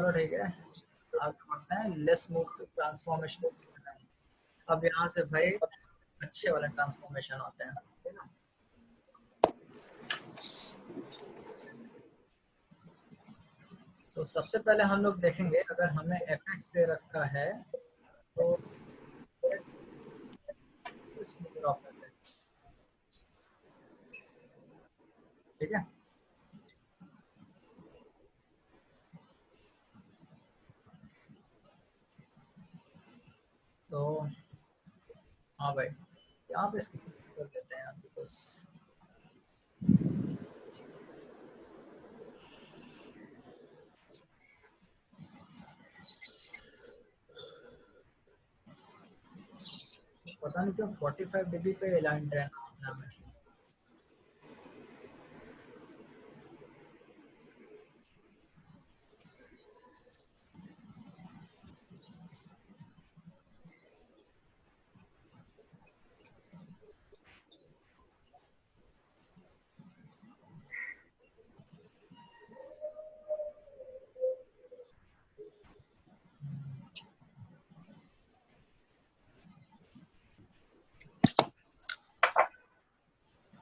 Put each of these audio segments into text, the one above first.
चलो ठीक है, आगे बढ़ते हैं। Let's move to transformation. अब यहाँ से भाई अच्छे वाले ट्रांसफॉर्मेशन आते हैं, ठीक है। तो सबसे पहले हम लोग देखेंगे, अगर हमें fx दे रखा है तो इसमें ड्रॉप कर लेंगे, ठीक है। तो हाँ भाई, यहाँ पे स्किप कर देते हैं बिकॉज पता नहीं क्यों 45 डिग्री पे अलाइन रहना है।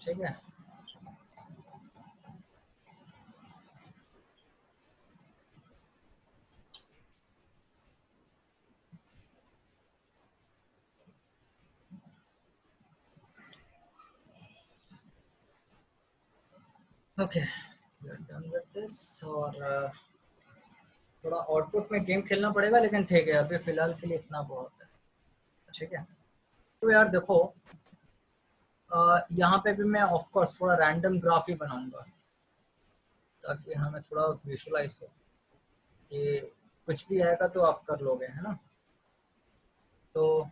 ठीक है। Okay, done with this. और थोड़ा आउटपुट में गेम खेलना पड़ेगा, लेकिन ठीक है, अभी फिलहाल के लिए इतना बहुत है, ठीक है। तो यार देखो, यहाँ पे भी मैं ऑफ कोर्स थोड़ा रैंडम ग्राफ ही बनाऊंगा ताकि हमें थोड़ा विजुअलाइज हो कि कुछ भी आएगा तो आप कर लोगे, है ना। तो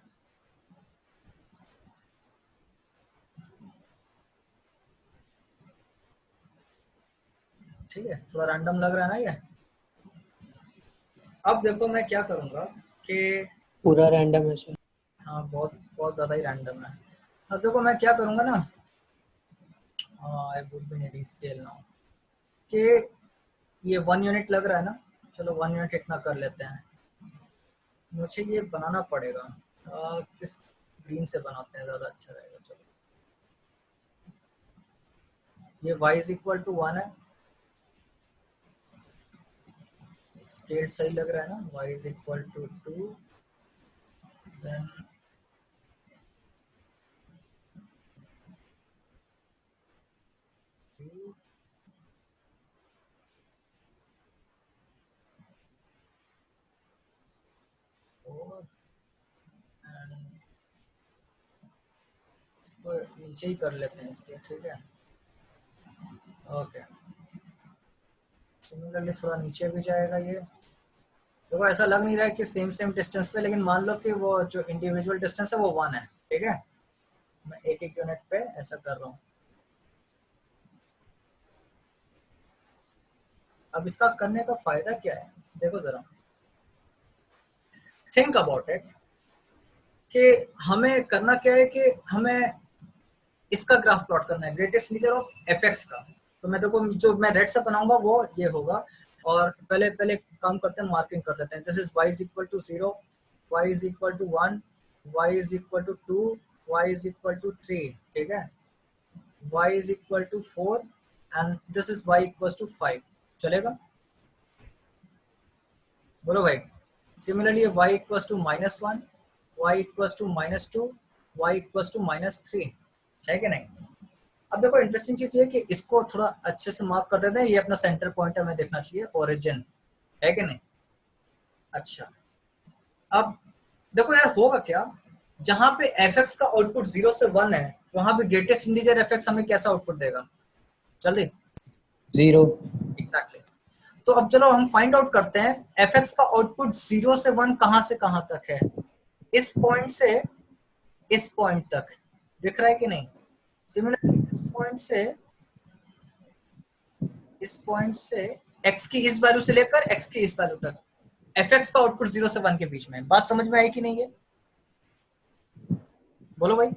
ठीक है, थोड़ा रैंडम लग रहा है ना ये। अब देखो मैं क्या करूँगा कि पूरा रैंडम है सर। हाँ, बहुत बहुत ज़्यादा ही रैंडम है। अब देखो मैं क्या करूँगा ना, I would be needing scale now, कि ये 1 यूनिट लग रहा है ना, चलो 1 यूनिट इतना कर लेते हैं। मुझे ये बनाना पड़ेगा, किस ग्रीन से बनाते हैं ज़्यादा अच्छा रहेगा। चलो ये y इज इक्वल टू 1 है, स्केल सही लग रहा है ना, y is equal to 2, then इसको नीचे ही कर लेते हैं इसके, ठीक है। ओके, सिमिलरली थोड़ा नीचे भी जाएगा ये। देखो ऐसा लग नहीं रहा है कि सेम सेम डिस्टेंस पे, लेकिन मान लो कि वो जो इंडिविजुअल डिस्टेंस है वो 1 है, ठीक है। मैं एक एक यूनिट पे ऐसा कर रहा हूँ। अब इसका करने का फायदा क्या है, देखो जरा, थिंक अबाउट इट, कि हमें करना क्या है कि हमें इसका ग्राफ प्लॉट करना है, ग्रेटेस्ट इंटीजर ऑफ एफ का। तो मैं देखो जो मैं रेड से बनाऊंगा वो ये होगा, और पहले पहले काम करते हैं, मार्किंग कर देते हैं। This is y is equal to 0, y is equal to 1, y is equal to 2, y is equal to 3, ठीक है। y is equal to 4 and this is y equal to 5, चलेगा? बोलो भाई। Similarly y equal to -1, y equal to -2, y equal to -3, है कि नहीं। अब देखो इंटरेस्टिंग चीज ये है कि इसको थोड़ा अच्छे से मार्क कर देते हैं, ये अपना सेंटर पॉइंट हमें देखना चाहिए, ओरिजिन, है कि नहीं। अच्छा, अब देखो यार होगा क्या, जहां पे एफ का आउटपुट 0 से 1 है, वहां पे ग्रेटेस्ट इंटीजर एफ हमें कैसा आउटपुट देगा, जल्दी। 0। एग्जैक्टली। तो अब चलो हम फाइंड आउट करते हैं एफ का आउटपुट 0 से 1 कहां से कहां तक है। इस पॉइंट से इस पॉइंट तक दिख रहा है कि नहीं। सिमिलरली इस पॉइंट से x की इस वैल्यू से लेकर x की इस वैल्यू तक एफ का आउटपुट 0 से 1 के बीच में। बात समझ में आई कि नहीं है, बोलो भाई।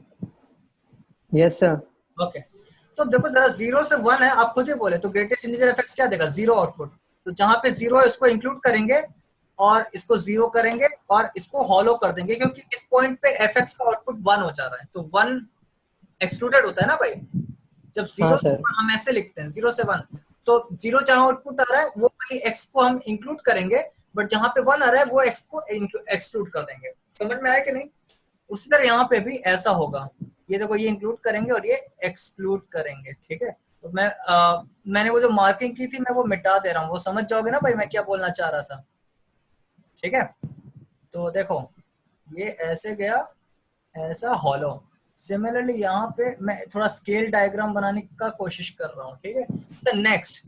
Yes sir. ओके, तो देखो जरा 0 से 1 है, आप खुद ही बोले, तो ग्रेटेस्ट इंटीजर एफ क्या देगा, 0 आउटपुट। तो जहां पे 0 है उसको इंक्लूड करेंगे और इसको 0 करेंगे और इसको हॉलो कर देंगे, क्योंकि इस पॉइंट पे fx का आउटपुट 1 हो जा रहा है, तो 1 एक्सक्लूडेड होता है ना भाई। जब हाँ 0 सर। हम ऐसे लिखते हैं 0 से 1, तो 0 जहां आउटपुट आ रहा है वो वाली x को हम इंक्लूड करेंगे, बट जहां पे 1 आ रहा है वो x को एक्सक्लूड कर देंगे। समझ में आया कि नहीं? उसी तरह यहाँ पे भी ऐसा होगा, ये देखो ये इंक्लूड करेंगे और ये एक्सक्लूड करेंगे, ठीक है। तो मैंने वो जो मार्किंग की थी मैं वो मिटा दे रहा हूँ, वो समझ जाओगे ना भाई मैं क्या बोलना चाह रहा था, ठीक है। तो देखो ये ऐसे गया, ऐसा हॉलो। सिमिलरली यहाँ पे मैं थोड़ा स्केल डायग्राम बनाने का कोशिश कर रहा हूँ, ठीक है। तो नेक्स्ट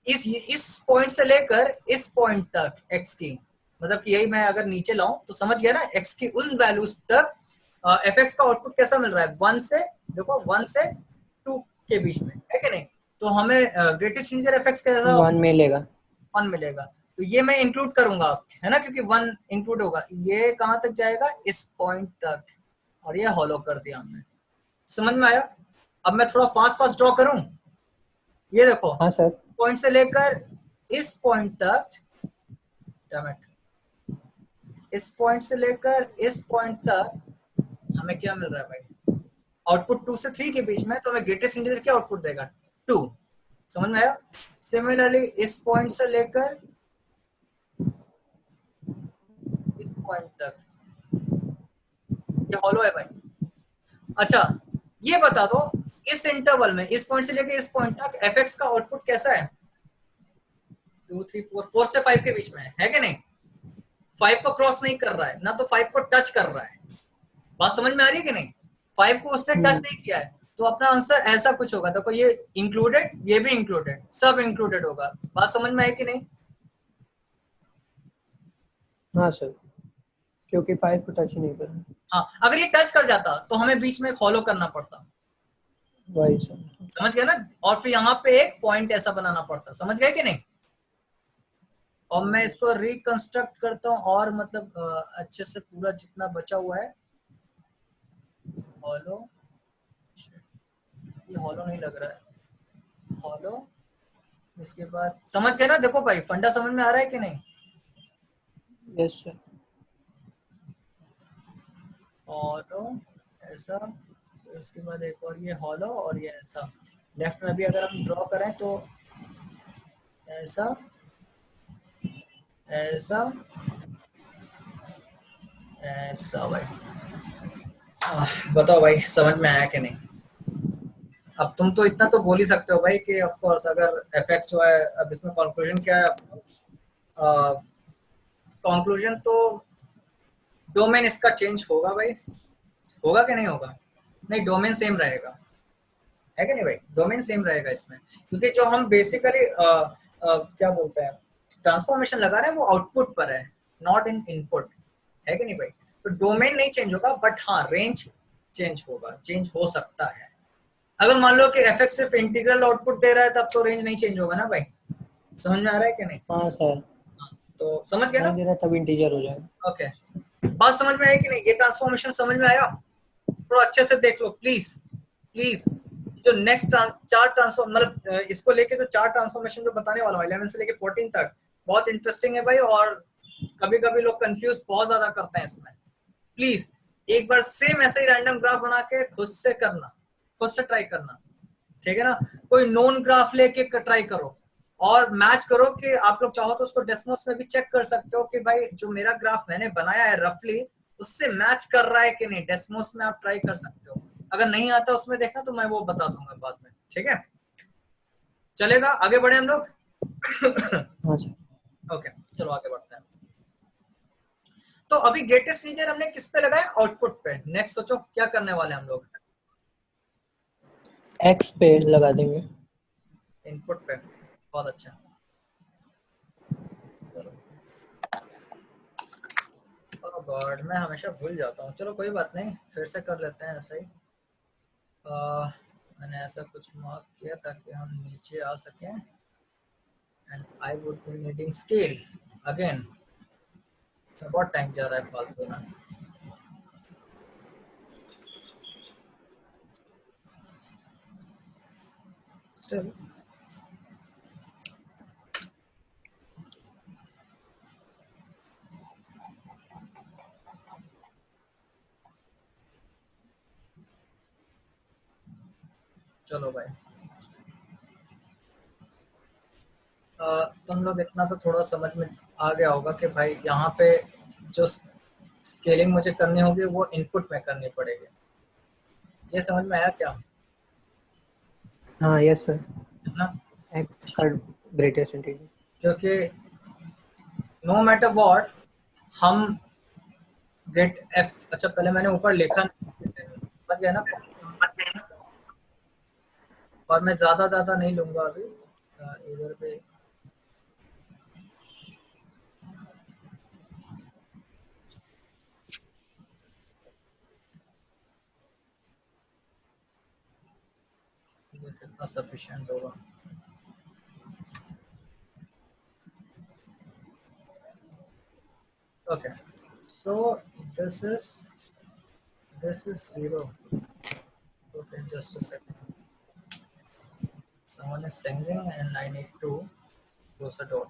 इस पॉइंट से लेकर इस पॉइंट तक x की, मतलब कि यही मैं अगर नीचे लाऊं तो समझ गया ना, x की उन वैल्यूज तक fx का आउटपुट कैसा मिल रहा है, 1 से, देखो 1 से 2 के बीच में, है कि नहीं। तो हमें ग्रेटेस्ट इंटीजर fx कैसा 1 मिलेगा। 1 मिलेगा, तो ये मैं इंक्लूड करूंगा, है ना, क्योंकि 1 इंक्लूड होगा। ये कहां तक जाएगा, इस पॉइंट तक, और ये हॉलो कर दिया हमने। समझ में आया? अब मैं थोड़ा फास्ट फास्ट ड्रॉ करूं, ये देखो हाँ सर। पॉइंट से लेकर इस पॉइंट तक, इस पॉइंट से लेकर इस पॉइंट तक हमें क्या मिल रहा है भाई, आउटपुट 2 से 3 के बीच में, तो हमें ग्रेटेस्ट इंटीजर क्या आउटपुट देगा, 2। समझ में आया? सिमिलरली इस पॉइंट से लेकर इस पॉइंट तक ये हॉलो है भाई। अच्छा ये बता दो, इस इंटरवल में इस पॉइंट से लेकर इस पॉइंट तक fx का आउटपुट कैसा है, 2 3 4, 4 से 5 के बीच में है कि नहीं। 5 को क्रॉस नहीं कर रहा है ना, तो 5 को टच कर रहा है। बात समझ में आ रही है कि नहीं? 5 को उसने टच नहीं किया है, तो अपना आंसर ऐसा कुछ होगा। देखो ये इंक्लूडेड, ये भी इंक्लूडेड, सब इंक्लूडेड होगा। बात समझ में आई कि नहीं? हाँ सर, क्योंकि 5 को टच ही नहीं कर रहा। हाँ, अगर ये टच कर जाता तो हमें बीच में फॉलो करना पड़ता। वही सर। समझ गए ना? और फिर यहाँ पे एक पॉइंट ऐसा बनाना पड़ता। समझ गए कि नहीं? और मैं इसको रिकंस्ट्रक्ट करता हूँ और मतलब अच्छे से पूरा जितना बचा हुआ है। हॉलो, ये हॉलो नहीं लग रहा है, हॉलो। इसके बाद समझ गए ना? देखो भाई फंडा समझ में आ रहा है कि नहीं? Yes sir. हॉलो ऐसा, तो इसके बाद एक और ये हॉलो और ये ऐसा। लेफ्ट में भी अगर हम ड्रॉ करें तो ऐसा, ऐसा, ऐसा भाई। बताओ भाई समझ में आया कि नहीं? अब तुम तो इतना तो बोल ही सकते हो भाई कि ऑफ कोर्स अगर एफएक्स जो है, अब इसमें कंक्लूजन क्या है? कंक्लूजन तो डोमेन इसका चेंज होगा भाई, होगा कि नहीं होगा? नहीं, डोमेन सेम रहेगा, है कि नहीं भाई? डोमेन सेम रहेगा इसमें, क्योंकि जो हम बेसिकली क्या बोलते हैं ट्रांसफॉर्मेशन लगा रहे हैं वो आउटपुट पर है, नॉट इन इनपुट, है कि नहीं भाई? तो डोमेन नहीं चेंज होगा, बट हाँ रेंज चेंज होगा, चेंज हो सकता है। अगर मान लो कि एफएक्स सिर्फ इंटीग्रल आउटपुट दे रहा है तब तो रेंज नहीं चेंज होगा ना भाई। समझ में आ रहा है कि नहीं? हाँ सर, हाँ, तो समझ गया नहीं ना? दे रहा तब इंटीजर हो जाएगा। ओके, बात समझ में आई कि नहीं? ये ट्रांसफॉर्मेशन समझ में आया? थोड़ा अच्छे से देख लो प्लीज, प्लीज। जो नेक्स्ट चार ट्रांसफॉर्म मतलब इसको लेके जो चार ट्रांसफॉर्मेशन जो बताने वाला हूँ 11 से लेके 14 तक, बहुत इंटरेस्टिंग है भाई। और कभी कभी लोग कंफ्यूज बहुत ज्यादा करते हैं इसमें। प्लीज एक बार सेम ऐसे ही रैंडम ग्राफ बना के खुद से करना, खुद से ट्राई करना, ठीक है ना। कोई नोन ग्राफ लेके ट्राई करो और मैच करो, कि आप लोग चाहो तो उसको डेस्मोस में भी चेक कर सकते हो कि भाई जो मेरा ग्राफ मैंने बनाया है रफली उससे मैच कर रहा है कि नहीं। डेस्मोस में आप ट्राई कर सकते हो, अगर नहीं आता उसमें देखना तो मैं वो बता दूंगा बाद में, ठीक है। चलेगा, आगे बढ़े हम लोग। हाँ सर। ओके चलो आगे बढ़ते हैं। तो अभी ग्रेटेस्ट रीजन हमने किस पे लगाया, आउटपुट पे। नेक्स्ट सोचो क्या करने वाले हम लोग, एक्स पे लगा देंगे। इनपुट पे। बहुत अच्छा, चलो। ओह गॉड, मैं हमेशा भूल जाता हूँ। चलो कोई बात नहीं, फिर से कर लेते हैं ऐसा ही। मैंने ऐसा कुछ मार्क किया ताकि हम नीचे आ सकें। And I would be needing scale again. बहुत टाइम जा रहा है फालतू में। स्टिल चलो भाई, तुम लोग इतना तो थोड़ा समझ में आ गया होगा कि भाई यहाँ पे जो स्केलिंग मुझे करनी होगी वो इनपुट में करनी पड़ेगी। ये समझ में आया क्या? हाँ यस सर, है ना? एक्स का ग्रेटेस्ट इंटीजर। क्योंकि नो मैटर व्हाट हम गेट एफ, अच्छा पहले मैंने ऊपर लिखा समझ गया ना? और मैं ज्यादा नहीं लूंगा अभी इधर पे। बस इतना सफिशिएंट होगा। Okay, so this is 0. Okay, just a second. Someone is singing and I need to close the door.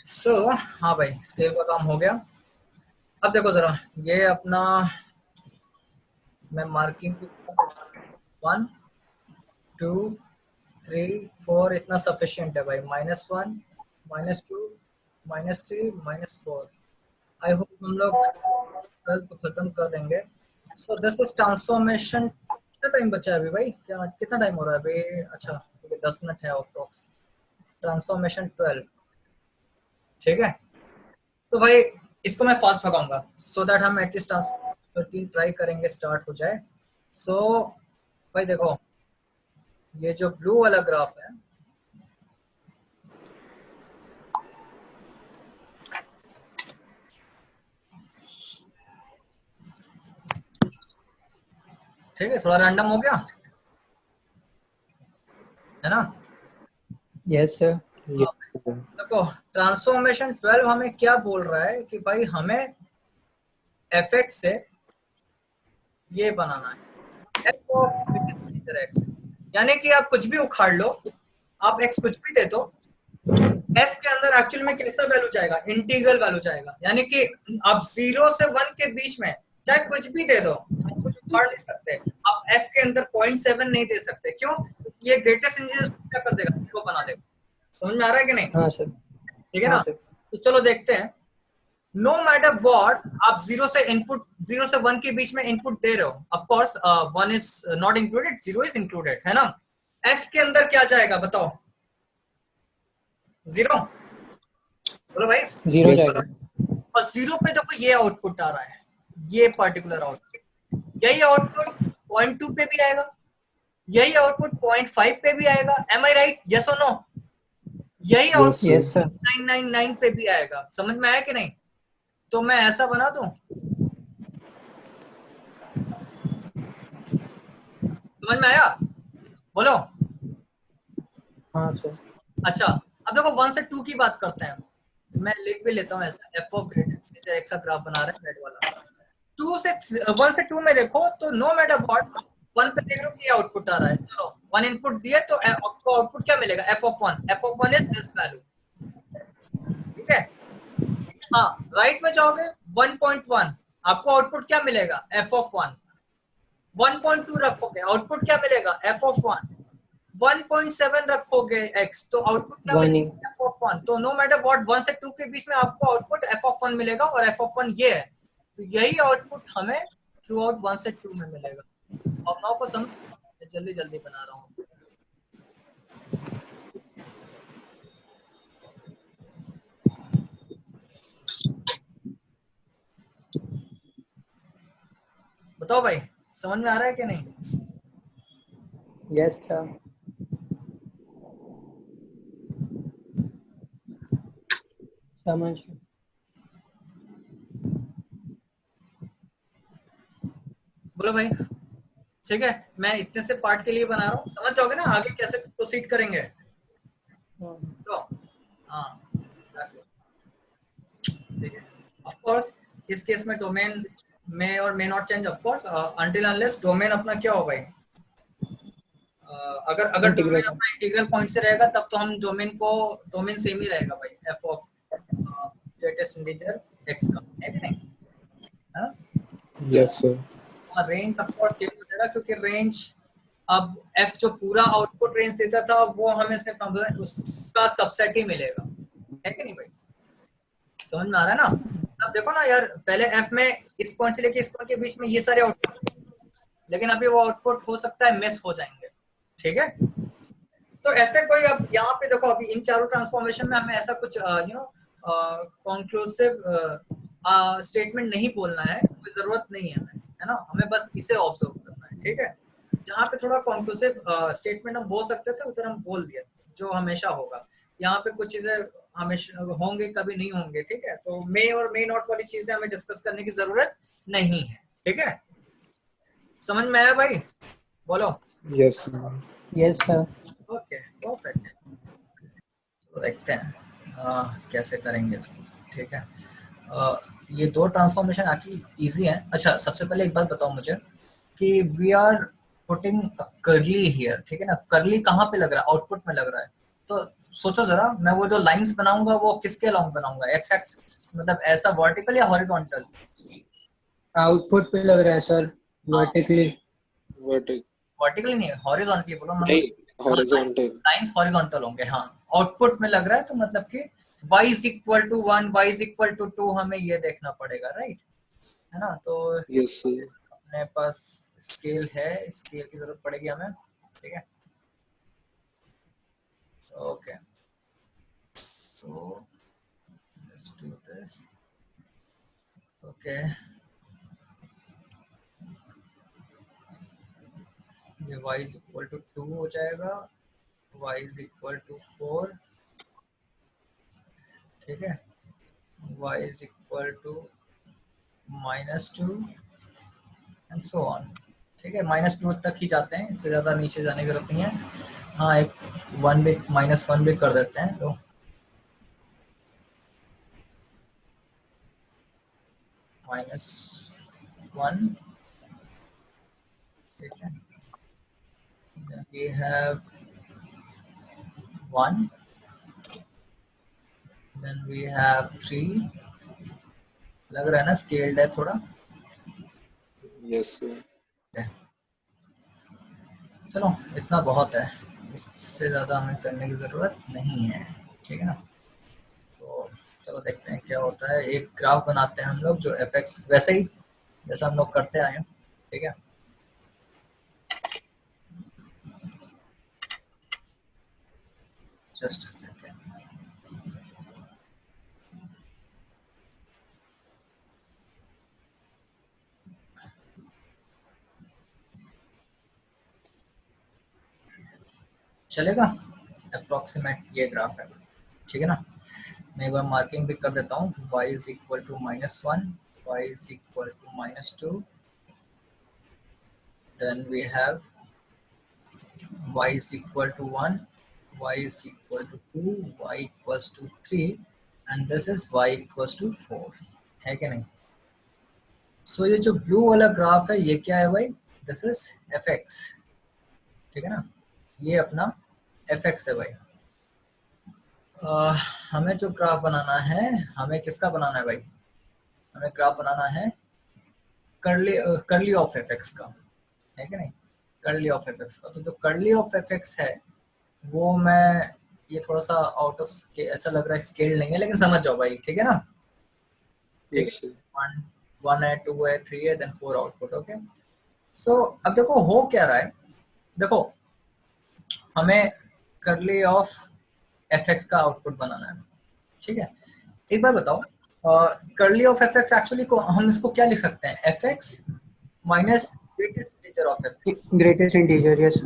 So हाँ भाई, स्केल का काम हो गया। अब देखो जरा, ये अपना मैं मार्किंग 1 2 3 4 इतना सफिशिएंट है भाई। -1 -2 -3 -4। आई होप हम लोग कल तो खत्म कर देंगे। So this is transformation. कितना टाइम बचा है अभी भाई? क्या कितना टाइम हो रहा है अभी? अच्छा अभी 10 मिनट है अप्रॉक्स। ट्रांसफॉर्मेशन 12, ठीक है। तो भाई इसको मैं फास्ट भगाऊंगा सो दैट हम एटलीस्ट ट्रांसफॉर्मेशन 13 ट्राई करेंगे, स्टार्ट हो जाए। सो भाई देखो, ये जो ब्लू वाला ग्राफ है, ठीक है, थोड़ा रैंडम हो गया है ना? Yes sir. हाँ, देखो ट्रांसफॉर्मेशन 12 हमें क्या बोल रहा है कि भाई हमें fx से ये बनाना है f ऑफ x, यानी कि आप कुछ भी उखाड़ लो, आप x कुछ भी दे दो, f के अंदर एक्चुअल में कैसा वैल्यू जाएगा? इंटीग्रल वैल्यू जाएगा। यानी कि आप 0 से 1 के बीच में चाहे कुछ भी दे दो, आप कुछ उखाड़ नहीं सकते। आप f के अंदर 0.7 नहीं दे सकते। क्यों? ये ग्रेटेस्ट इंटीजर क्या कर देगा? 0 बना देगा। समझ में आ रहा है कि नहीं? हाँ सर। ठीक है हाँ ना? सर। तो चलो देखते हैं। नो मैटर व्हाट, आप 0 से 1 के बीच में इनपुट दे रहे हो। Of course 1 is not included, 0 is included, है ना? f के अंदर क्या जाएगा बताओ? 0, बोलो भाई। 0 जाएगा। और 0 पे देखो ये आउटपुट आ रहा है, ये पर्टिकुलर आउटपुट। यही आउटपुट 0.2 पे भी आएगा, यही आउटपुट 0.5 पे भी आएगा। एम आई राइट? यस और नो? यही आउटपुट यस सर। 999 पे भी आएगा। समझ में आया कि नहीं? तो मैं ऐसा बना दूं, समझ में आया? बोलो। हाँ सर। अच्छा अब देखो 1 से 2 की बात करते हैं। मैं लिख भी लेता हूँ ऐसा, एफ ऑफ ग्रेटेस्ट, एक सा ग्राफ बना रहे हैं रेड वाला। 1 से 2 में देखो तो नो मैटर व्हाट, 1 पे देख रहे हो कि आउटपुट आ रहा है। चलो 1 इनपुट दिए तो आपको आउटपुट क्या मिलेगा? F of 1। F of 1 is this value, ठीक है। हाँ, राइट में जाओगे 1.1, आपको आउटपुट क्या मिलेगा? F of 1। 1.2 रखोगे, आउटपुट क्या मिलेगा? F of 1। 1.7 रखोगे x, तो आउटपुट क्या 1 ही। मिलेगा? f of 1। तो नो मैटर व्हाट 1 से 2 के बीच में आपको आउटपुट f of 1 मिलेगा, और f of 1 ये है। तो यही आउटपुट हमें थ्रू आउट 1 से 2 में मिलेगा। और नाउ को समझ, जल्दी जल्दी बना रहा हूँ। बताओ भाई, समझ में आ रहा है कि नहीं? Yes sir. समझ। बोलो भाई। ठीक है, मैं इतने से पार्ट के लिए बना रहा हूँ, समझ जाओगे ना आगे कैसे प्रोसीड करेंगे। तो हाँ, ठीक है। ऑफ कोर्स इस केस में डोमेन में और may not change, of course until unless domain अपना क्या हो भाई, अगर अगर इंटीग्रल डोमेन अपना इंटीग्रल पॉइंट से रहेगा तब तो हम डोमेन सेम ही रहेगा भाई, F of greatest integer x का, है कि नहीं? हाँ, yes sir. Range of course change हो जाएगा क्योंकि रेंज अब एफ जो पूरा आउटपुट रेंज देता था वो हमें सिर्फ उसका सबसेट ही मिलेगा, है कि नहीं भाई? समझ में आ रहा है ना? अब देखो ना यार, पहले एफ में इस पॉइंट से लेके इस पॉइंट के बीच में ये सारे आउटपुट, लेकिन अभी वो आउटपुट हो सकता है मिस हो जाएंगे, ठीक है? तो ऐसे कोई, अब यहाँ पे देखो अभी इन चारों ट्रांसफॉर्मेशन में हमें ऐसा कुछ कंक्लूसिव स्टेटमेंट नहीं बोलना है, कोई जरूरत नहीं है, है ना? हमें बस इसे ऑब्जर्व करना है, ठीक है? जहाँ पे थोड़ा कंक्लूसिव स्टेटमेंट हम बोल सकते थे उधर हम बोल दिया, जो हमेशा होगा। यहाँ पे कुछ चीजें हमेशा होंगे, कभी नहीं होंगे, ठीक है? तो मे और मे नॉट वाली चीजें हमें डिस्कस करने की जरूरत नहीं है, ठीक है? समझ में आया भाई? बोलो। Yes yes sir. Okay perfect. तो देखते हैं कैसे करेंगे इसको, ठीक है? ये दो ट्रांसफॉर्मेशन एक्चुअली इजी है। अच्छा, सबसे पहले एक बात बताओ मुझे कि वी आर पुटिंग करली हियर, ठीक है ना? करली कहाँ पे लग रहा है? आउटपुट में लग रहा है। तो सोचो जरा, मैं वो जो लाइंस बनाऊंगा वो किसके अलोंग बनाऊंगा? एक्स एक्सिस मतलब ऐसा वर्टिकल या हॉरिजॉन्टल? आउटपुट पे लग रहा है सर, वर्टिकली। वर्टिकली नहीं, हॉरिजॉन्टली बोलो ना। नहीं, हॉरिजॉन्टल। लाइंस हॉरिजॉन्टल होंगे, हाँ। आउटपुट में लग रहा है तो मतलब कि y is equal to 1, y is equal to 2 हमें ये देखना पड़ेगा, राइट? है ना? तो यस सर। अपने पास स्केल है, स्केल की जरूरत पड़ेगी हमें, ठीक है? Okay, so let's do this. Okay, ये y is equal to 2 हो जाएगा, y is equal to 4, ठीक है? y is equal to -2 and so on, ठीक है? -2 तक ही जाते हैं, इससे ज्यादा नीचे जाने की जरूरत नहीं है। हाँ, एक -1 भी कर देते हैं, तो -1, ठीक है? Then we have 1, then we have 3, लग रहा है ना स्केल्ड है थोड़ा? Yes sir. okay. चलो इतना बहुत है, इससे ज़्यादा हमें करने की ज़रूरत नहीं है, ठीक है ना? तो चलो देखते हैं क्या होता है। एक ग्राफ बनाते हैं हम लोग जो fx वैसे ही जैसा हम लोग करते आए हैं, ठीक है? Just a second. चलेगा? अप्रोक्सीमेट ये ग्राफ है, ठीक है ना? मैं एक बार मार्किंग भी कर देता हूँ। y is equal to -1, y is equal to -2, then we have y is equal to 1, y is equal to 2, y equals to 3 and this is y equals to 4, है कि नहीं? सो ये जो ब्लू वाला ग्राफ है ये क्या है भाई? दिस इज fx, ठीक है ना? ये अपना fx है भाई। हमें जो ग्राफ बनाना है, हमें किसका बनाना है भाई? हमें ग्राफ बनाना है कर्ली ऑफ fx का, है कि नहीं? कर्ली ऑफ fx का। तो जो कर्ली ऑफ fx है वो मैं, ये थोड़ा सा आउट ऑफ ऐसा लग रहा है, स्केल नहीं है, लेकिन समझ जाओ भाई, ठीक है ना? ठीक यस है, सर। 1 है, 2 है, 3 है, देन 4 आउटपुट, ओके? सो अब देखो हो क्या रहा है, देखो हमें कर्ली ऑफ fx का आउटपुट बनाना है, ठीक है? एक बार बताओ, कर्ली ऑफ fx एक्चुअली को हम इसको क्या लिख सकते हैं? fx minus greatest integer of fx। Greatest integer, yes.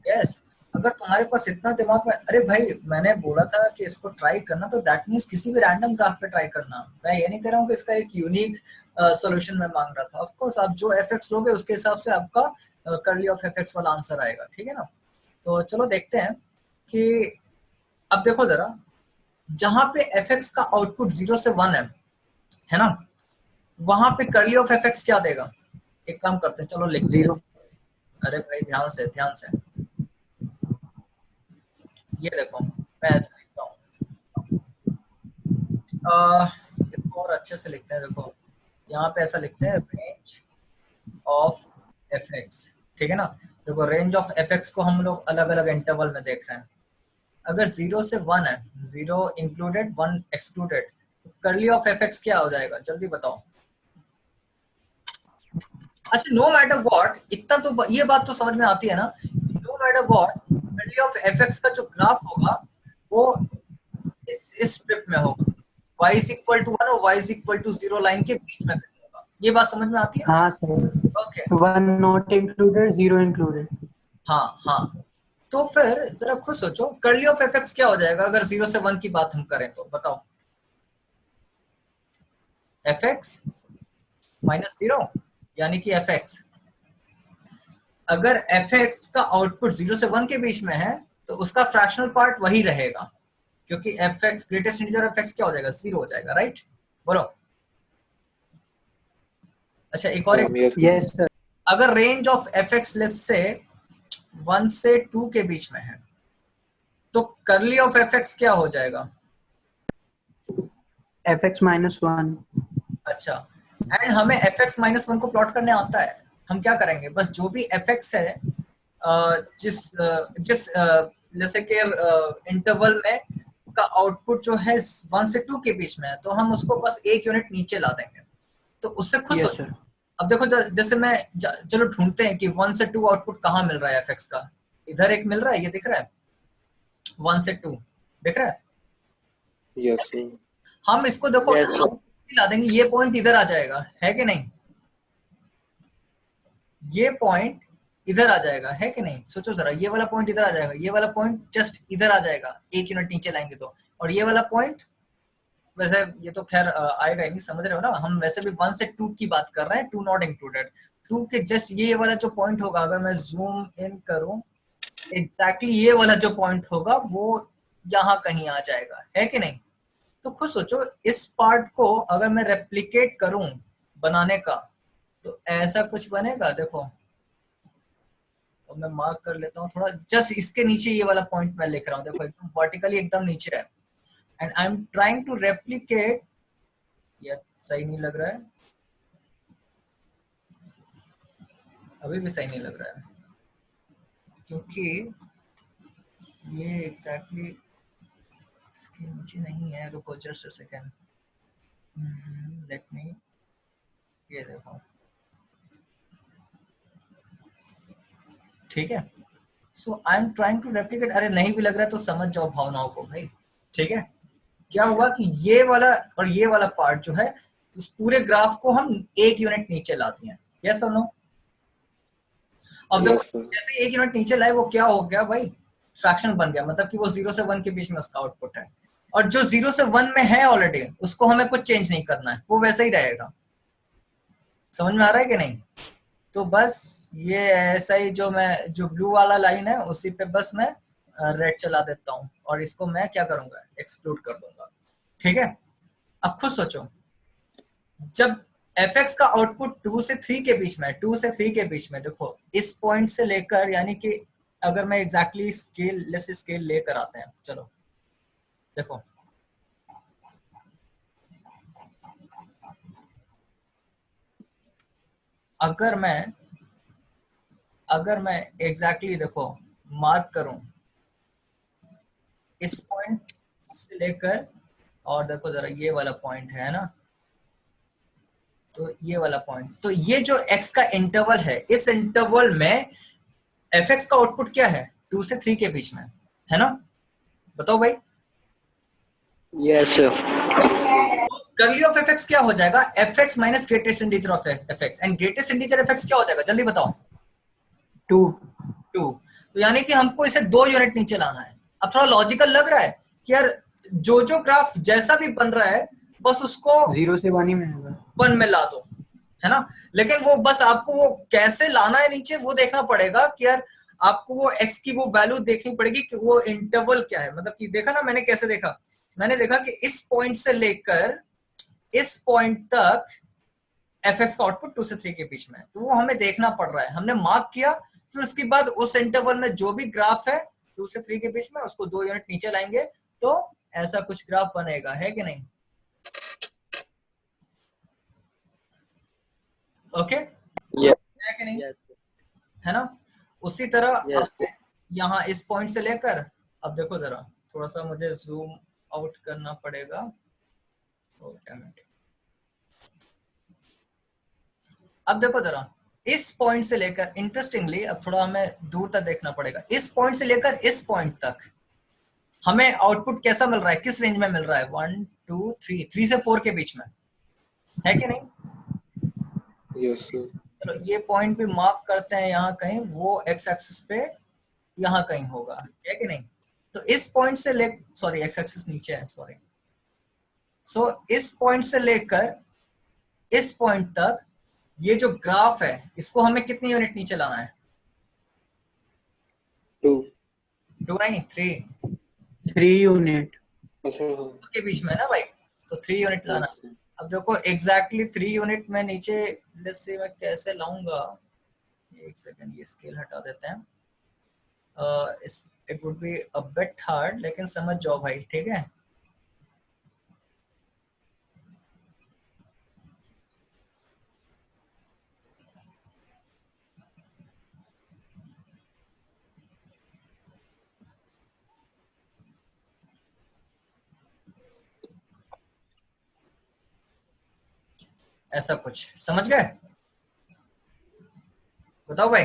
Yes, अगर तुम्हारे पास इतना दिमाग में, अरे भाई मैंने बोला था कि इसको ट्राई करना, तो दैट मींस किसी भी रैंडम ग्राफ पे ट्राई करना। मैं ये नहीं कह रहा हूँ कि इसका एक यूनिक सॉल्यूशन मैं मांग रहा था। ऑफ कोर्स आप जो fx लोगे उसके हिसाब से आपका कर्ली ऑफ fx वाला आंसर आएगा, ठीक है ना? तो चलो देखते हैं कि अब देखो जरा, जहां पे fx का आउटपुट 0 से 1 है ना? वहां पे कर्ली ऑफ fx क्या देगा? एक काम करते हैं, चलो लिखते हैं। 0। अरे भाई ध्यान से, ध्यान से। ये देखो मैं ऐसा लिखता हूँ, इसको और अच्छे से लिखते हैं। देखो यहाँ पे ऐसा लिखते हैं, रेंज ऑफ एफ एक्स, ठीक है ना। देखो रेंज ऑफ एफ एक्स को हम लोग अलग अलग इंटरवल में देख रहे हैं। अगर 0 से 1 है, 0 इंक्लूडेड 1 एक्सक्लूडेड, तो कर्ली ऑफ एफ एक्स क्या हो जाएगा, जल्दी बताओ। अच्छा नो मैटर व्हाट, इतना तो ये बात तो समझ में आती है ना, no matter what curly of F X का जो ग्राफ होगा वो इस स्ट्रिप में होगा, y इज इक्वल टू 1 और y is equal to 0 line के बीच में कहीं होगा। ये बात समझ में आती है? हाँ sir, okay 1 not included, 0 included. हाँ हाँ, तो फिर जरा खुद सोचो कर्ली ऑफ एफ एक्स क्या हो जाएगा अगर 0 से 1 की बात हम करें तो, बताओ। एफ एक्स माइनस 0 यानी कि एफ एक्स, अगर एफ एक्स का आउटपुट 0 से 1 के बीच में है तो उसका फ्रैक्शनल पार्ट वही रहेगा, क्योंकि F x greatest integer F x क्या हो जाएगा, 0 हो जाएगा, राइट? बोलो। अच्छा एक और Yes. Yes sir. अगर range of F x let's say 1 से 2 के बीच में है तो कर्ली ऑफ एफ एक्स क्या हो जाएगा? F x minus 1। अच्छा, एंड हमें एफ एक्स माइनस 1 को प्लॉट करने आता है। हम क्या करेंगे, बस जो भी एफ एक्स है जिस जिस जैसे कि इंटरवल में का आउटपुट जो है 1 से 2 के बीच में है, तो हम उसको बस एक यूनिट नीचे ला देंगे, तो उससे खुश हो। Yes sir. अब देखो जैसे मैं चलो ढूंढते हैं कि 1 से 2 आउटपुट कहाँ मिल रहा है एफ एक्स का। इधर एक मिल रहा है, ये दिख रहा है 1 से 2 दिख रहा है। Yes, sir. हम इसको देखो Yes, sir. ला देंगे, ये पॉइंट इधर आ जाएगा, है कि नहीं? ये पॉइंट इधर आ जाएगा, है कि नहीं? सोचो जरा, ये वाला पॉइंट इधर आ जाएगा, ये वाला पॉइंट जस्ट इधर आ जाएगा, एक यूनिट नीचे लाएंगे तो, और ये वाला पॉइंट वैसे ये तो खैर आएगा ही नहीं, समझ रहे हो ना। हम वैसे भी 1 से 2 की बात कर रहे हैं, 2 नॉट इंक्लूडेड। 2 के जस्ट ये वाला जो पॉइंट होगा, अगर मैं जूम इन करूं, एग्जैक्टली ये वाला जो पॉइंट होगा वो यहाँ कहीं आ जाएगा, है कि नहीं? तो खुद सोचो इस पार्ट को अगर मैं रेप्लिकेट करूं बनाने का, तो ऐसा कुछ बनेगा। देखो तो मैं मार्क कर लेता हूँ थोड़ा, जस्ट इसके नीचे ये वाला पॉइंट मैं लिख रहा हूँ, देखो एकदम वर्टिकली एकदम नीचे है, and I am trying to replicate. ये सही नहीं लग रहा है, अभी भी सही नहीं लग रहा है, क्योंकि ये एग्जैक्टली इसके नीचे नहीं है। रुको just a second, let me, ये देखो ठीक है। So I am trying to replicate. अरे नहीं भी लग रहा है तो समझ जाओ भावनाओं को भाई, ठीक है। क्या हुआ कि ये वाला और ये वाला पार्ट जो है, इस पूरे ग्राफ को हम एक यूनिट नीचे लाते हैं, यस और नो? अब देखो Yes, sir. जैसे एक यूनिट नीचे लाए वो क्या हो गया भाई, फ्रैक्शन बन गया, मतलब कि वो 0 से 1 के बीच में उसका आउटपुट है, और जो 0 से 1 में है ऑलरेडी उसको हमें कुछ चेंज नहीं करना है, वो वैसा ही रहेगा। समझ में आ रहा है कि नहीं? तो बस ये ऐसा ही, जो ब्लू वाला लाइन है उसी पे बस मैं रेड चला देता हूँ, और इसको मैं क्या करूंगा, एक्सक्लूड कर दूंगा, ठीक है। अब खुद सोचो, जब fx का आउटपुट 2 से 3 के बीच में, 2 से 3 के बीच में, देखो इस पॉइंट से लेकर, यानी कि अगर मैं एग्जैक्टली स्केल लेकर आते हैं, चलो देखो अगर मैं एग्जैक्टली देखो मार्क करूं इस पॉइंट से लेकर, और देखो जरा ये वाला पॉइंट है ना, तो ये वाला पॉइंट, तो ये जो x का इंटरवल है, इस इंटरवल में fx का आउटपुट क्या है, 2 से 3 के बीच में, है ना? बताओ भाई। Yes sir. Curly of fx क्या हो जाएगा, fx minus greatest integer of fx, and greatest integer fx क्या हो जाएगा, जल्दी बताओ। 2। 2। तो यानी कि हमको इसे 2 यूनिट नीचे लाना है। अब थोड़ा लॉजिकल लग रहा है कि यार जो ग्राफ जैसा भी बन रहा है बस उसको 0 से 1 ही में होगा, 1 में ला दो, है ना। लेकिन वो बस आपको वो कैसे लाना है नीचे वो देखना पड़ेगा कि यार आपको वो x की वो वैल्यू देखनी पड़ेगी कि वो इंटरवल क्या है। मतलब कि देखा ना मैंने कैसे देखा, मैंने देखा कि इस पॉइंट से लेकर इस पॉइंट तक fx का आउटपुट 2 से 3 के बीच में है, तो वो हमें देखना पड़ रहा है, हमने मार्क किया, फिर उसके बाद उस इंटरवल में जो भी ग्राफ है 2 से 3 के बीच में, उसको 2 यूनिट नीचे लाएंगे तो ऐसा कुछ ग्राफ बनेगा, है कि नहीं? ओके, है कि नहीं? Yes. है ना? उसी तरह Yes. अब यहाँ इस पॉइंट से लेकर, अब देखो जरा, थोड़ा सा मुझे जूम आउट करना पड़ेगा। अब देखो जरा, इस पॉइंट से लेकर, इंटरेस्टिंगली अब थोड़ा हमें दूर तक देखना पड़ेगा, इस पॉइंट से लेकर इस पॉइंट तक हमें आउटपुट कैसा मिल रहा है, किस रेंज में मिल रहा है? 1 2 3 से 4 के बीच में, है कि नहीं? Yes, sir. चलो ये पॉइंट भी मार्क करते हैं यहाँ कहीं, वो एक्स एक्सिस पे यहाँ कहीं होगा, है कि नहीं? तो इस पॉइंट से ले, सॉरी एक्स एक्सिस नीचे है, सॉरी। सो इस पॉइंट से लेकर इस पॉइंट तक ये जो ग्राफ है, इसको हमें कितनी यूनिट नीचे लाना है? 2. 2 नहीं, 3 3 unit. अच्छा हाँ. के बीच में है ना भाई, तो 3 यूनिट लाना। Yes, sir. अब देखो एग्जैक्टली 3 यूनिट में नीचे, लेट्स से मैं कैसे लाऊंगा, एक सेकंड, ये स्केल हटा देते हैं। It would be a bit hard, लेकिन समझ जाओ भाई, ठीक है? ऐसा कुछ समझ गए? बताओ भाई,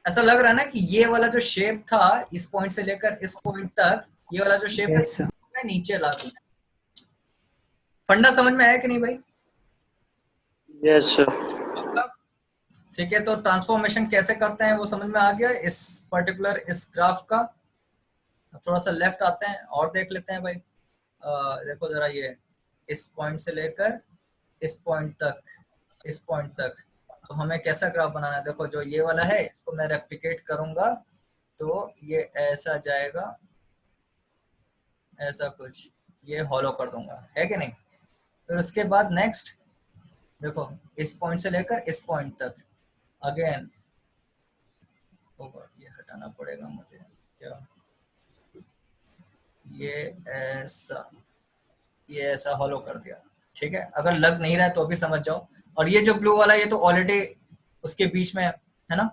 ऐसा लग रहा है ना कि ये वाला जो शेप था, इस पॉइंट से लेकर इस पॉइंट तक, ये वाला जो शेप Yes, sir. है, मैं नीचे ला दूं। फंडा समझ में आया कि नहीं भाई? Yes, sir. ठीक है, तो ट्रांसफॉर्मेशन कैसे करते हैं वो समझ में आ गया इस पर्टिकुलर इस ग्राफ का। थोड़ा सा लेफ्ट आते हैं और देख लेते हैं भाई। देखो जरा, ये इस पॉइंट से लेकर इस पॉइंट तक, इस पॉइंट तक, अब हमें कैसा ग्राफ बनाना है? देखो जो ये वाला है, इसको मैं रेप्लिकेट करूंगा तो ये ऐसा जाएगा, ऐसा कुछ, ये हॉलो कर दूंगा, है कि नहीं? फिर उसके बाद नेक्स्ट देखो, इस पॉइंट से लेकर इस पॉइंट तक अगेन, ये हटाना पड़ेगा मुझे, क्या ये ऐसा हॉलो कर दिया, ठीक है? अगर लग नहीं रहा है तो भी समझ जाओ। और ये जो ब्लू वाला, ये तो ऑलरेडी उसके बीच में है ना,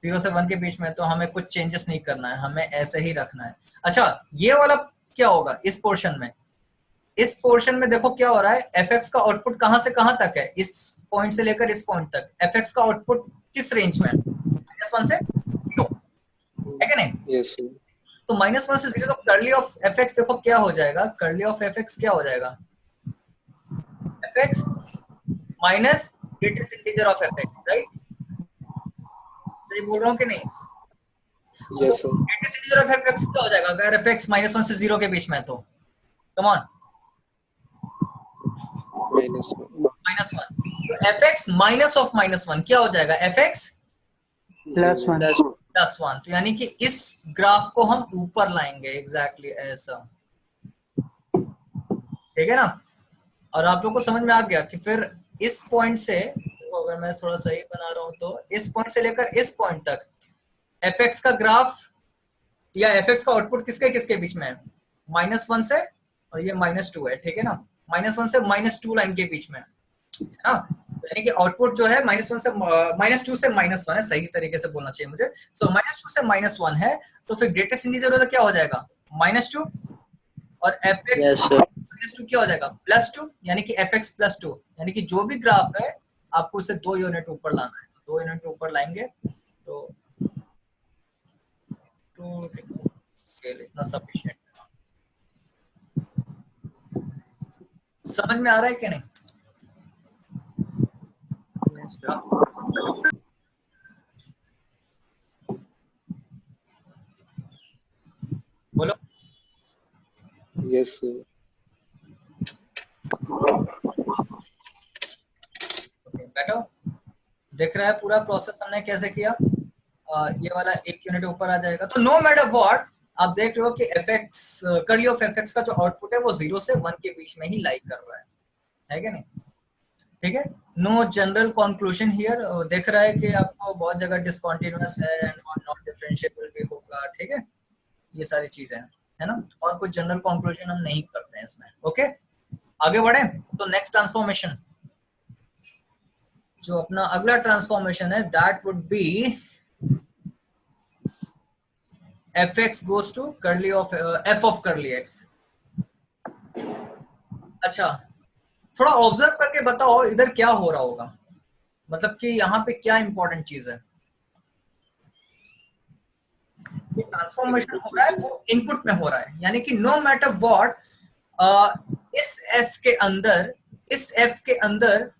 0 से 1 के बीच में, तो हमें कुछ चेंजेस नहीं करना है, हमें ऐसे ही रखना है। अच्छा, ये वाला क्या होगा इस पोर्शन में? इस पोर्शन में देखो क्या हो रहा है, एफ का आउटपुट कहां से कहां तक है? इस पॉइंट से लेकर इस पॉइंट तक एफ का आउटपुट किस रेंज में है? -1 से 0, है कि नहीं? Yes, sir. तो -1 से 0, तो कर्ली ऑफ एफ देखो क्या हो जाएगा, कर्ली ऑफ एफ क्या हो जाएगा? F minus greatest integer of F, right? सही बोल रहा हूँ कि नहीं? Yes, sir. Greatest integer of F क्या हो जाएगा अगर एफ -1 से 0 के बीच में है? तो कम ऑन, -1. -1, तो एफ माइनस ऑफ -1 क्या हो जाएगा? एफ +1. +1। तो यानी कि इस ग्राफ को हम ऊपर लाएंगे, एग्जैक्टली ऐसा, ठीक है ना? और आप लोग को समझ में आ गया कि फिर इस पॉइंट से, तो अगर मैं थोड़ा सही बना रहा हूं तो इस पॉइंट से लेकर इस पॉइंट तक एफ का ग्राफ या एफ का आउटपुट किसके किसके बीच में है? -1 से, और ये -2 है, ठीक है ना? -1 से -2 लाइन के बीच में है ना? यानी कि आउटपुट जो है -2 से -1 है, सही तरीके से बोलना चाहिए मुझे। सो -2 से -1 है, तो फिर ग्रेटेस्ट इंटीजर तो क्या हो जाएगा? -2, और एफ Yes, sir. -2 क्या हो जाएगा? +2, यानी कि एफ +2, यानी कि जो भी ग्राफ है आपको उसे 2 यूनिट ऊपर लाना है, तो 2 यूनिट ऊपर लाएंगे तो स्केल इतना सफिशिएंट। समझ में आ रहा है कि नहीं? Yes, sir. बोलो। Yes, sir. बैठो, दिख रहा है पूरा प्रोसेस हमने कैसे किया। ये वाला 1 यूनिट ऊपर आ जाएगा, तो नो मैटर व्हाट, आप देख रहे हो कि एफ कर्ली ऑफ एफ का जो आउटपुट है वो 0 से 1 के बीच में ही लाई कर रहा है कि नहीं? ठीक है, नो जनरल कंक्लूजन हियर। दिख रहा है कि आपको बहुत जगह डिसकंटीन्यूअस है एंड नॉट डिफरेंशिएबल भी होगा। होगा, ठीक है, ये सारी चीजें है ना, और कुछ जनरल कंक्लूजन हम नहीं करते हैं इसमें। ओके, आगे बढ़े तो नेक्स्ट ट्रांसफॉर्मेशन, जो अपना अगला ट्रांसफॉर्मेशन है that would be fx goes to curly of f of curly x। अच्छा, थोड़ा ऑब्जर्व करके बताओ इधर क्या हो रहा होगा, मतलब कि यहाँ पे क्या इंपॉर्टेंट चीज है। ट्रांसफॉर्मेशन हो रहा है वो इनपुट में हो रहा है, यानी कि no matter what is f के अंदर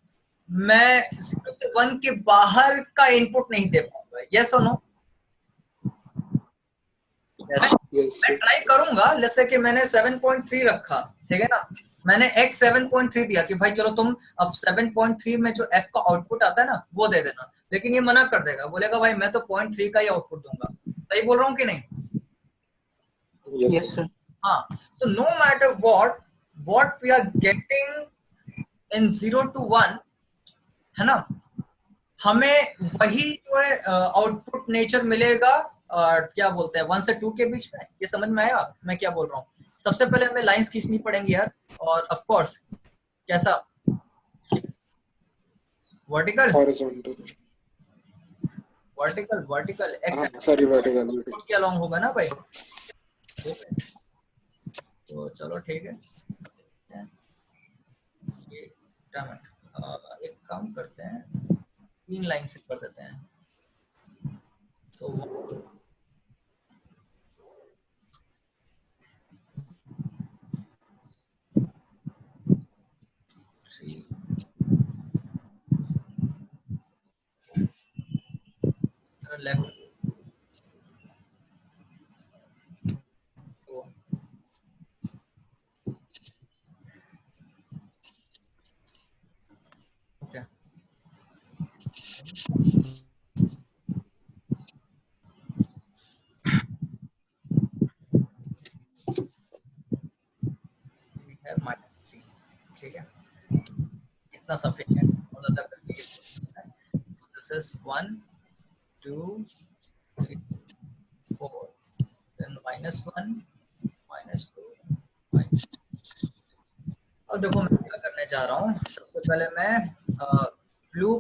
मैं 0 से 1 के बाहर का इनपुट नहीं दे पाऊंगा। यस और नो? Yes, मैं sir. ट्राई करूंगा, जैसे कि मैंने 7.3 रखा, ठीक है ना, मैंने x 7.3 दिया कि भाई चलो तुम अब 7.3 में जो f का आउटपुट आता है ना वो दे देना, लेकिन ये मना कर देगा, बोलेगा भाई मैं तो 0.3 का ही आउटपुट दूंगा। सही बोल रहा हूँ कि नहीं? Yes, yes sir. sir, हाँ, तो no matter what we are getting in 0 to 1, है ना, हमें वही जो है आउटपुट नेचर मिलेगा, क्या बोलते हैं 1 से 2 के बीच में। ये समझ में आया मैं क्या बोल रहा हूँ? सबसे पहले हमें लाइंस खींचनी पड़ेंगी यार, और ऑफ कोर्स कैसा, vertical Horizontal. Vertical x Sorry, vertical. के अलोंग होगा ना भाई, ठीक है, तो चलो ठीक है, ये एक काम करते हैं, 3 लाइन से कर देते हैं। सो लेफ्ट, ओके, है -3, ठीक है, इतना सफिशिएंट, और ज्यादा करके दिस इज 1 2 3 4, देन -1 -2 अब देखो मैं क्या करने जा रहा हूँ, सबसे पहले मैं ब्लू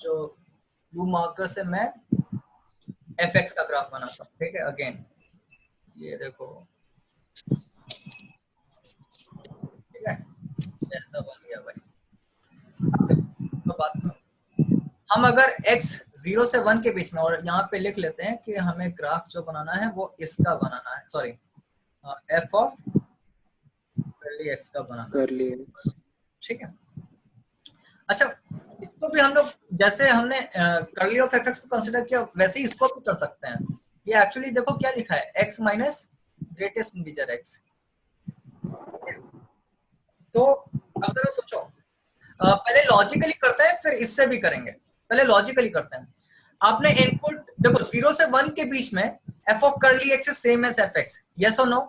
जो ब्लू मार्कर से मैं fx का ग्राफ बनाता हूँ, ठीक है, अगेन ये देखो, ठीक है, ऐसा बन गया भाई। तो बात करो, हम अगर x 0 से 1 के बीच में, और यहाँ पे लिख लेते हैं कि हमें ग्राफ जो बनाना है वो इसका बनाना है, sorry f of curly x का बनाना है, Curly X. ठीक है। अच्छा, इसको भी हम लोग जैसे हमने कर्ली ऑफ fx को कंसीडर किया वैसे ही इसको भी कर सकते हैं। ये एक्चुअली देखो क्या लिखा है, x minus greatest integer x। तो अब जरा सोचो, पहले लॉजिकली करते हैं फिर इससे भी करेंगे, पहले लॉजिकली करते हैं। आपने इनपुट देखो 0 से 1 के बीच में f of curly x is same as fx, yes और नो?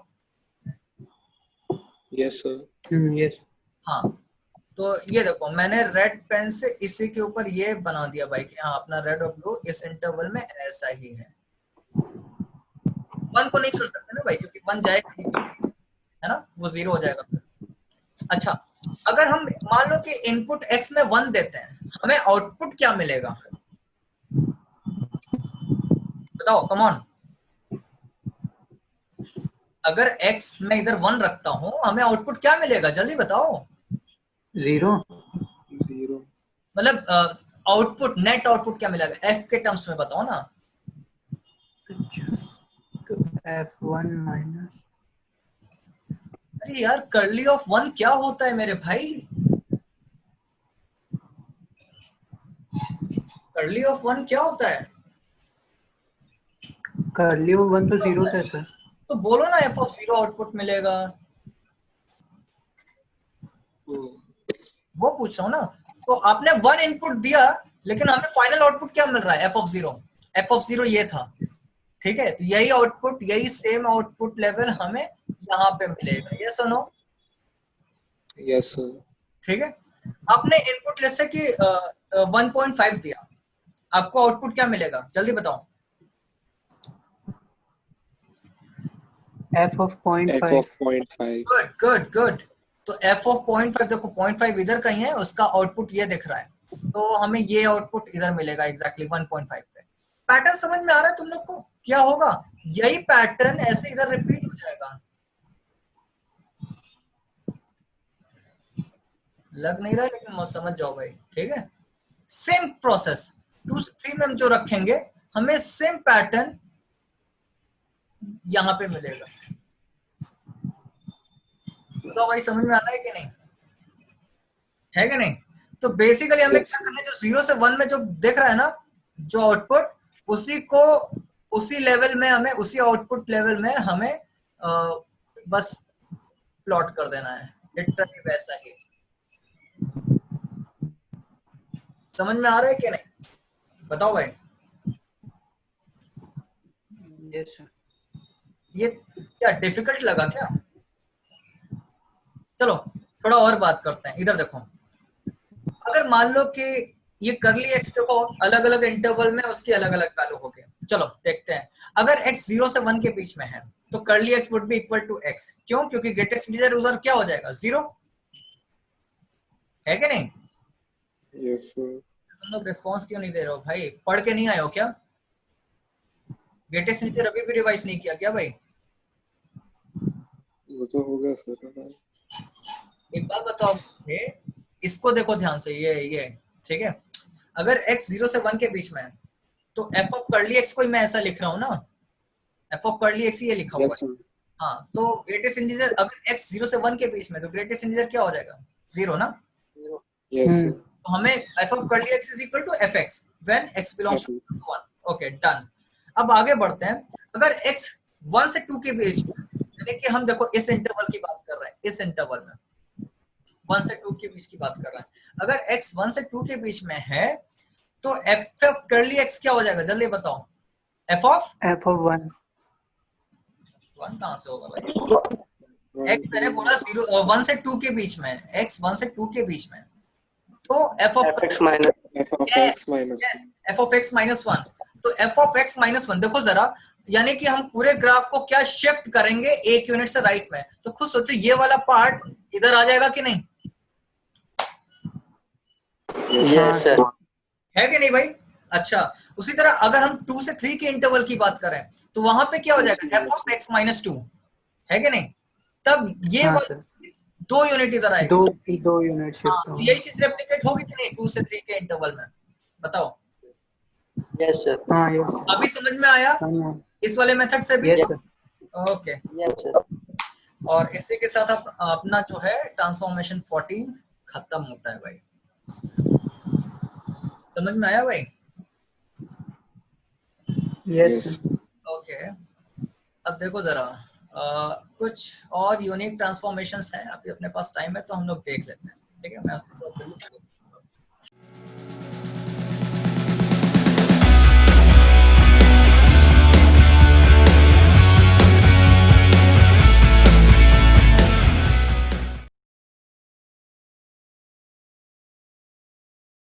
Yes, sir. yes हाँ, तो ये देखो मैंने रेड पेन से इसी के ऊपर ये बना दिया भाई कि हाँ अपना रेड और ब्लू इस इंटरवल में ऐसा ही है। 1 को नहीं कर सकते ना भाई, क्योंकि 1 जाएगा नहीं, है ना, वो 0 हो जाएगा फिर। अच्छा, अगर हम मान लो कि इनपुट x में 1 देते हैं, हमें आउटपुट क्या मिलेगा बताओ, कम ऑन। अगर x में इधर 1 रखता हूं, हमें आउटपुट क्या मिलेगा जल्दी बताओ। 0 0. मतलब आउटपुट, नेट आउटपुट क्या मिलेगा f के टर्म्स में बताओ ना। तो f1 माइनस, अरे यार कर्ली ऑफ 1 क्या होता है मेरे भाई, कर्ली ऑफ 1 क्या होता है? कर्ली 1 तो 0 था सर। तो बोलो ना f ऑफ 0 आउटपुट मिलेगा, Oh. वो पूछ रहा हूँ ना। तो आपने 1 इनपुट दिया, लेकिन हमें फाइनल आउटपुट क्या मिल रहा है, f ऑफ 0। f ऑफ 0 ये था, ठीक है, तो यही आउटपुट, यही सेम आउटपुट लेवल हमें यहाँ पे मिलेगा, यस और नो? Yes, sir. ठीक है, आपने इनपुट जैसे कि 1.5 दिया, आपको आउटपुट क्या मिलेगा जल्दी बताओ। f of f 0.5 of 0.5. Good good good. तो f ऑफ 0.5 देखो 0.5 इधर कहीं है, उसका आउटपुट ये दिख रहा है, तो हमें ये आउटपुट इधर मिलेगा एग्जैक्टली 1.5 पे। पैटर्न समझ में आ रहा है तुम लोग को? क्या होगा, यही पैटर्न ऐसे इधर रिपीट हो जाएगा। लग नहीं रहा है लेकिन समझ जाओ भाई, ठीक है। सेम प्रोसेस 2 से 3 में हम जो रखेंगे, हमें सेम पैटर्न यहां पे मिलेगा। तो भाई समझ में आ रहा है कि नहीं, है कि नहीं? तो बेसिकली हमें Yes, क्या करना है, जो 0 से 1 में जो दिख रहा है ना, जो आउटपुट, उसी को उसी लेवल में हमें, उसी आउटपुट लेवल में हमें बस प्लॉट कर देना है, लिटरली वैसा ही। समझ में आ रहा है कि नहीं, बताओ भाई। yes sir ये क्या डिफिकल्ट लगा क्या? चलो थोड़ा और बात करते हैं, इधर देखो। अगर मान लो कि ये करली एक्स देखो अलग अलग इंटरवल में उसकी अलग अलग वैल्यू हो गई, चलो देखते हैं। अगर x 0 से 1 के बीच में है तो curly x would be equal to x, क्यों? क्योंकि ग्रेटेस्ट इंटीजर उधर क्या हो जाएगा, 0, है कि नहीं? yes sir. तुम लोग रिस्पॉन्स क्यों नहीं दे रहे हो भाई, पढ़ के नहीं आए हो क्या? ग्रेटेस्ट इंटीजर अभी भी रिवाइज नहीं किया क्या भाई? वो तो हो गया सर। एक बात बताओ मुझे, इसको देखो ध्यान से, ये ठीक है। अगर x 0 से 1 के बीच में है तो f ऑफ करली x को मैं ऐसा लिख रहा हूँ ना, f ऑफ करली x ये लिखा हुआ Yes है। sir. हाँ, तो ग्रेटेस्ट इंटीजर अगर x 0 से 1 के बीच में, तो ग्रेटेस्ट इंटीजर क्या हो जाएगा, 0 ना। Yes sir. तो हमें f of curly x is equal to fx when x belongs F. To 1। Okay done. अब आगे बढ़ते हैं। अगर x 1 से 2 के बीच में, यानी कि हम देखो इस इंटरवल की बात कर रहे हैं, इस इंटरवल में 1 से 2 के बीच की बात कर रहे हैं। अगर x 1 से 2 के बीच में है तो f ऑफ करली x क्या हो जाएगा, जल्दी बताओ। f ऑफ 1 1 कहां से होगा भाई? x मैंने बोला 0 1 से 2 के बीच में, x 1 से 2 के बीच में, तो f of fx minus F of yes, x minus yes, f of x minus 1। तो f ऑफ x माइनस 1 देखो जरा, यानी कि हम पूरे ग्राफ को क्या शिफ्ट करेंगे एक यूनिट से राइट में, तो खुद सोचो ये वाला पार्ट इधर आ जाएगा कि नहीं, yes sir है कि नहीं भाई? अच्छा, उसी तरह अगर हम 2 से 3 के इंटरवल की बात करें तो वहां पे क्या हो जाएगा, f ऑफ x माइनस 2, है कि नहीं? तब ये हाँ वाला सर 2 यूनिट इधर आएगी। दो यूनिट हाँ, शिफ्ट तो होंगे यही चीज रेप्लिकेट होगी कि नहीं 2 से 3 के इंटरवल में, बताओ। yes sir हाँ yes sir अभी समझ में आया हाँ इस वाले मेथड से भी? yes sir okay. yes sir और इसी के साथ अपना जो है ट्रांसफॉर्मेशन 14 खत्म होता है भाई। समझ में आया भाई? yes sir okay. अब देखो जरा कुछ और यूनिक ट्रांसफॉर्मेशंस हैं, अभी अपने पास टाइम है तो हम लोग देख लेते हैं, ठीक है। मैं उसको